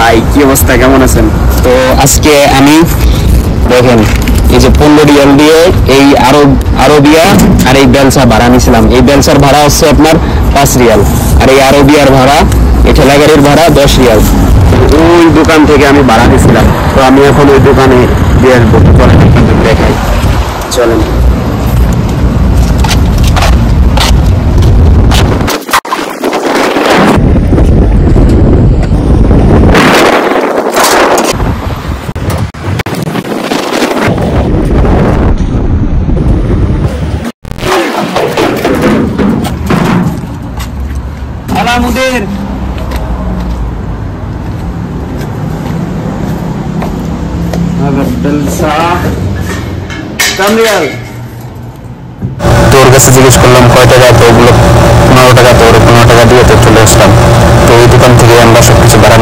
ভাই কি অবস্থা, কেমন আছেন? তো আজকে আমি দেখেন এই যে 15 রিয়াল দিয়ে এই আরবিয়া আর এই বেলসা ভাড়া নিয়েছিলাম। এই বেলসার ভাড়া হচ্ছে আপনার 5 রিয়াল, আর এই আরবিয়ার ভাড়া, এই ঠেলা গাড়ির ভাড়া 10 রিয়াল। ওই দোকান থেকে আমি ভাড়া নিয়েছিলাম, তো আমি এখন ওই দোকানে দিয়ে আসবো। চলেন দেখাই, চলেন। মুদির তোর কাছে জিজ্ঞেস করলাম কয় টাকা, তো ওগুলো 15 টাকা, তো ওর 15 টাকা দিয়ে তো চলে আসলাম। তো এই দোকান থেকে আমরা সবকিছু ভাড়া